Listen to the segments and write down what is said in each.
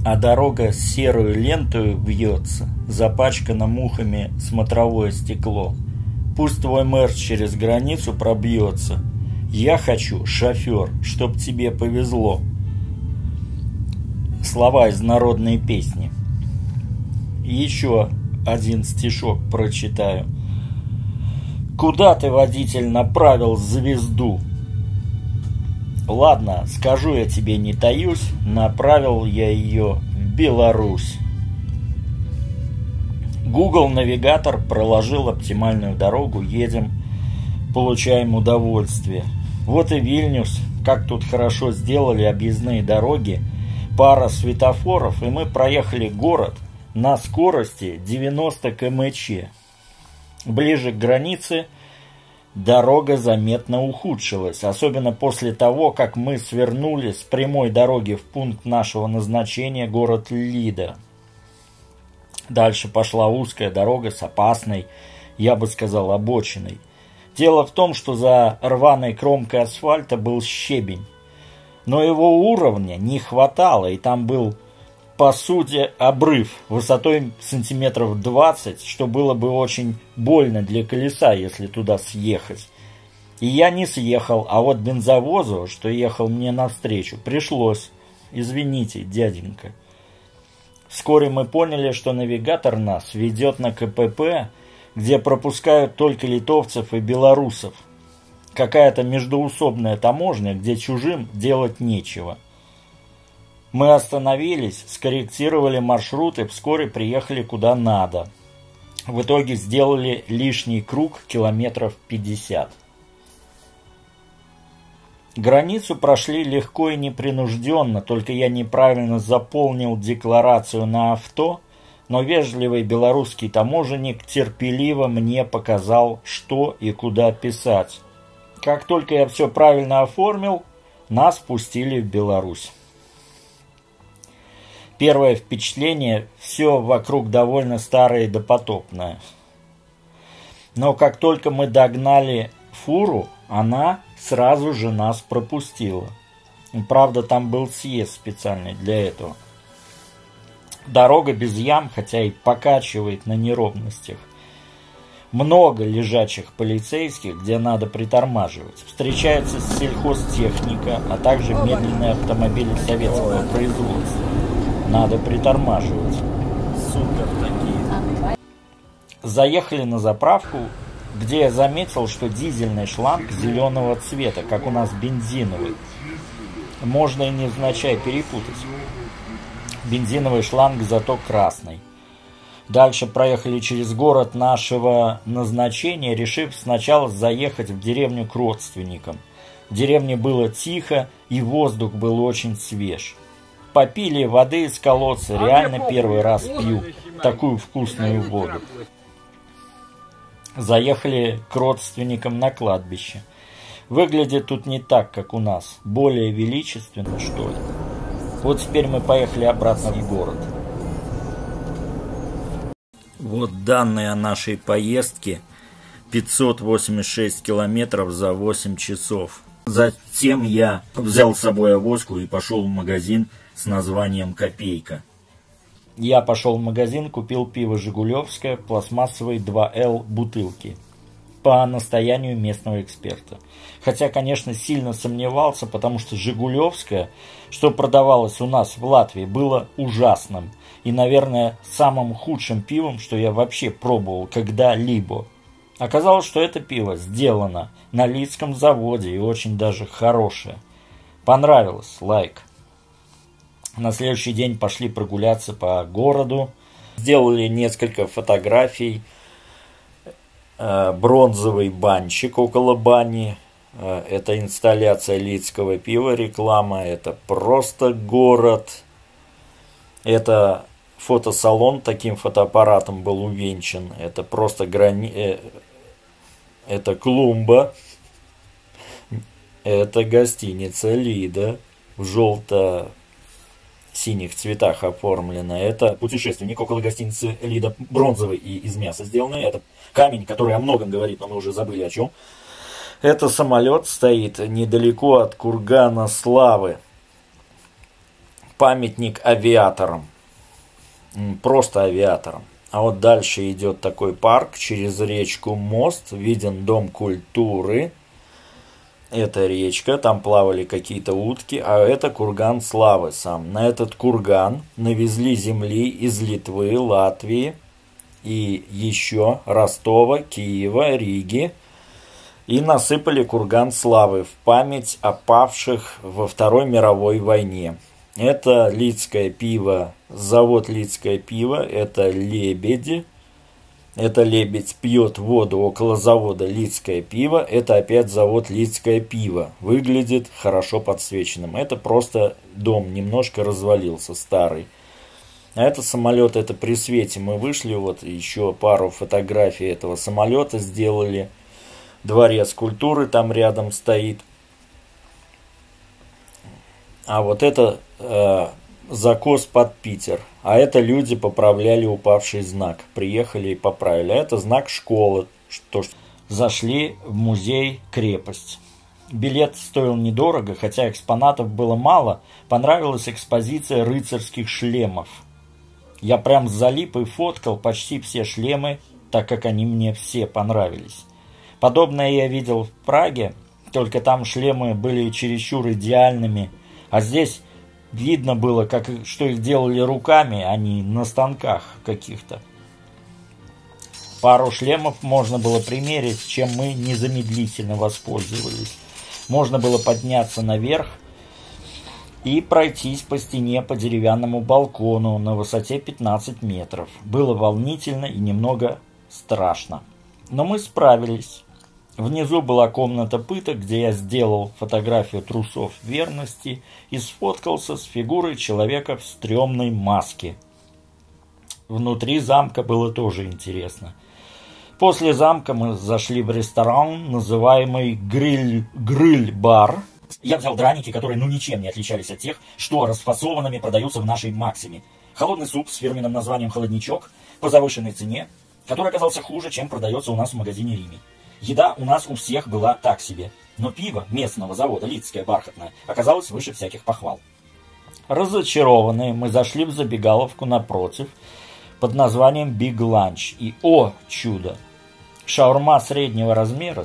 а дорога с серой лентой вьется, запачкано мухами смотровое стекло. Пусть твой мэр через границу пробьется. Я хочу, шофер, чтоб тебе повезло. Слова из народной песни. Еще один стишок прочитаю. Куда ты, водитель, направил звезду? Ладно, скажу я тебе, не таюсь, направил я ее в Беларусь. Google навигатор проложил оптимальную дорогу, едем, получаем удовольствие. Вот и Вильнюс, как тут хорошо сделали объездные дороги, пара светофоров, и мы проехали город на скорости 90 км/ч. Ближе к границе дорога заметно ухудшилась, особенно после того, как мы свернули с прямой дороги в пункт нашего назначения, город Лида. Дальше пошла узкая дорога с опасной, я бы сказал, обочиной. Дело в том, что за рваной кромкой асфальта был щебень, но его уровня не хватало, и там был, по сути, обрыв высотой сантиметров 20, что было бы очень больно для колеса, если туда съехать. И я не съехал, а вот бензовозу, что ехал мне навстречу, пришлось. Извините, дяденька. Вскоре мы поняли, что навигатор нас ведет на КПП, где пропускают только литовцев и белорусов. Какая-то междоусобная таможня, где чужим делать нечего. Мы остановились, скорректировали маршрут и вскоре приехали куда надо. В итоге сделали лишний круг километров 50. Границу прошли легко и непринужденно, только я неправильно заполнил декларацию на авто, но вежливый белорусский таможенник терпеливо мне показал, что и куда писать. Как только я все правильно оформил, нас пустили в Беларусь. Первое впечатление – все вокруг довольно старое и допотопное. Но как только мы догнали фуру, она сразу же нас пропустила. Правда, там был съезд специальный для этого. Дорога без ям, хотя и покачивает на неровностях. Много лежачих полицейских, где надо притормаживать. Встречается сельхозтехника, а также медленные автомобили советского производства. Надо притормаживать. Супер такие. Заехали на заправку, где я заметил, что дизельный шланг зеленого цвета, как у нас бензиновый. Можно и невзначай перепутать. Бензиновый шланг зато красный. Дальше проехали через город нашего назначения, решив сначала заехать в деревню к родственникам. В деревне было тихо, и воздух был очень свеж. Попили воды из колодца, реально первый раз пью такую вкусную воду. Заехали к родственникам на кладбище. Выглядит тут не так, как у нас, более величественно, что ли. Вот теперь мы поехали обратно в город. Вот данные о нашей поездке. 586 километров за 8 часов. Затем я взял с собой авоську и пошел в магазин с названием «Копейка». Я пошел в магазин, купил пиво «Жигулевское» в пластмассовой 2L бутылки по настоянию местного эксперта. Хотя, конечно, сильно сомневался, потому что «Жигулевское», что продавалось у нас в Латвии, было ужасным. И, наверное, самым худшим пивом, что я вообще пробовал когда-либо. Оказалось, что это пиво сделано на Лидском заводе и очень даже хорошее. Понравилось, лайк. На следующий день пошли прогуляться по городу. Сделали несколько фотографий. Бронзовый банщик около бани. Это инсталляция Лидского пива, реклама. Это просто город. Это фотосалон таким фотоаппаратом был увенчан. Это просто это клумба. Это гостиница Лида в желто-синих цветах оформлена. Это путешественник около гостиницы Лида, бронзовый и из мяса сделанный. Это камень, который о многом говорит, но мы уже забыли о чем. Это самолет стоит недалеко от кургана Славы. памятник авиаторам. Просто авиаторам. А вот дальше идет такой парк, через речку мост, виден дом культуры. Это речка, там плавали какие-то утки, а это курган славы сам. На этот курган навезли земли из Литвы, Латвии и еще Ростова, Киева, Риги. И насыпали курган славы в память о павших во Второй мировой войне. Это Лидское пиво, завод Лидское пиво, это лебеди. Это лебедь пьет воду около завода Лидское пиво. Это опять завод Лидское пиво. Выглядит хорошо подсвеченным. Это просто дом, немножко развалился, старый. А это самолет, это при свете мы вышли. Вот еще пару фотографий этого самолета сделали. Дворец культуры там рядом стоит. А вот это закос под Питер. А это люди поправляли упавший знак. Приехали и поправили. А это знак школы. Что зашли в музей крепость. Билет стоил недорого, хотя экспонатов было мало. Понравилась экспозиция рыцарских шлемов. Я прям залип и фоткал почти все шлемы, так как они мне все понравились. Подобное я видел в Праге, только там шлемы были чересчур идеальными, а здесь видно было, что их делали руками, а не на станках каких-то. Пару шлемов можно было примерить, чем мы незамедлительно воспользовались. Можно было подняться наверх и пройтись по стене по деревянному балкону на высоте 15 метров. Было волнительно и немного страшно. Но мы справились. Внизу была комната пыток, где я сделал фотографию трусов верности и сфоткался с фигурой человека в стрёмной маске. Внутри замка было тоже интересно. После замка мы зашли в ресторан, называемый «Гриль-бар». Я взял драники, которые ничем не отличались от тех, что расфасованными продаются в нашей Максиме. Холодный суп с фирменным названием «Холодничок» по завышенной цене, который оказался хуже, чем продается у нас в магазине «Риме». Еда у нас у всех была так себе, но пиво местного завода «Лидское бархатное» оказалось выше всяких похвал. Разочарованные, мы зашли в забегаловку напротив под названием «Биг Ланч». И, о чудо! Шаурма среднего размера,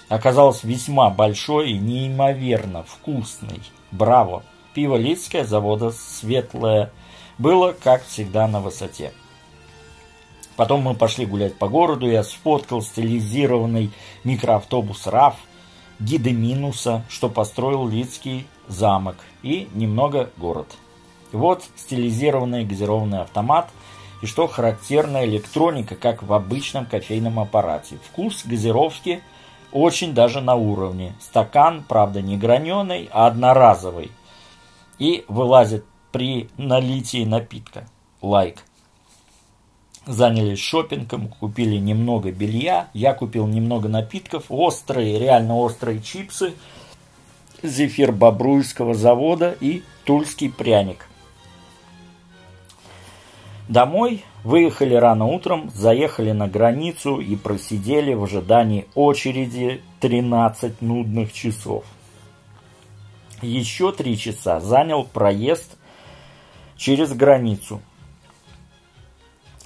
оказалась весьма большой и неимоверно вкусной. Браво! Пиво «Лидское» завода «Светлое» было, как всегда, на высоте. Потом мы пошли гулять по городу, я сфоткал стилизированный микроавтобус РАФ, гида Минуса, что построил Лидский замок, и немного город. Вот стилизированный газированный автомат, и что характерная электроника, как в обычном кофейном аппарате. Вкус газировки очень даже на уровне. Стакан, правда, не граненый, а одноразовый. И вылазит при налитии напитка. Лайк. Занялись шопингом, купили немного белья, я купил немного напитков, острые, реально острые чипсы, зефир Бобруйского завода и тульский пряник. Домой выехали рано утром, заехали на границу и просидели в ожидании очереди 13 нудных часов. Еще 3 часа занял проезд через границу.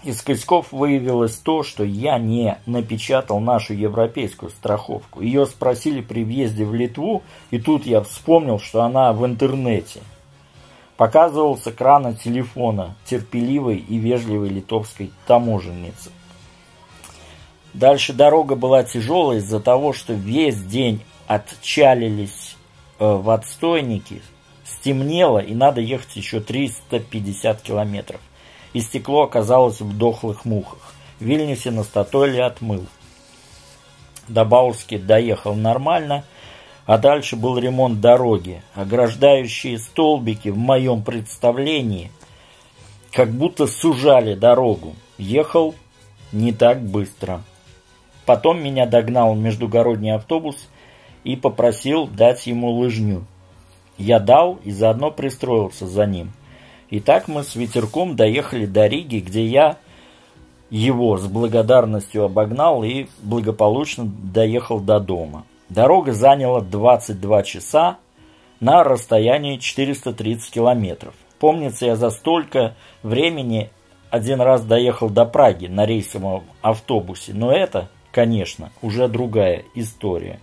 Из косяков выявилось то, что я не напечатал нашу европейскую страховку. Ее спросили при въезде в Литву, и тут я вспомнил, что она в интернете. Показывал с экрана телефона терпеливой и вежливой литовской таможенницы. Дальше дорога была тяжелая из-за того, что весь день отчалились в отстойники, стемнело и надо ехать еще 350 километров. И стекло оказалось в дохлых мухах. В Вильнюсе на Статойле отмыл. До Баурски доехал нормально, а дальше был ремонт дороги. Ограждающие столбики в моем представлении как будто сужали дорогу. Ехал не так быстро. Потом меня догнал междугородний автобус и попросил дать ему лыжню. Я дал и заодно пристроился за ним. И так мы с ветерком доехали до Риги, где я его с благодарностью обогнал и благополучно доехал до дома. Дорога заняла 22 часа, на расстоянии 430 километров. Помнится, я за столько времени один раз доехал до Праги на рейсовом автобусе, но это, конечно, уже другая история.